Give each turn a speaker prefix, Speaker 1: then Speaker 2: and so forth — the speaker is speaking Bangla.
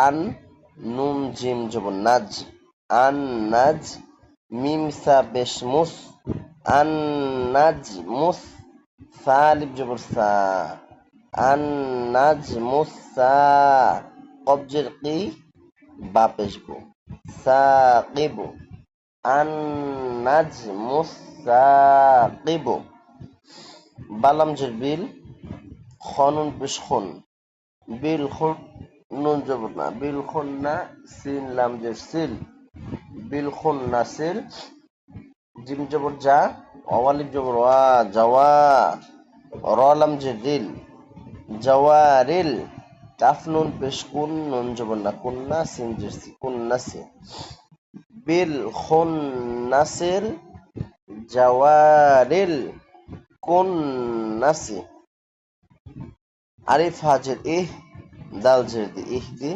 Speaker 1: আন, নুন জিম জবর নাজ, আন নাজ, মিম সা পেশ মুস, আন নাজ মুস, সা আলিফ জবর সা, আন নাজ মুসা, কবজের কি, বা পেশ বু, সাকিবু, আন নাজ মুসাকিবু, বালাম জের বিল, খনুন পেশ খুন, বিল খুন, নুন জবর না, বিল খুন না, সিন লাম জের সিল, বিল খুন না সিল, জিম জবর যা, অওয়ালিফ জবর ওয়া, জাওয়া, রলাম জের রিল, জাওয়ারিল, কাফ নুন পেশ কুন, নুন জবর না কুন্না, সিন জের সি, কুন্না সি, বিল খুন নাসিল, জাওয়ারিল কুন নাসি, আরিফ হাজের ইহ, দাল জের দি, ইহদি,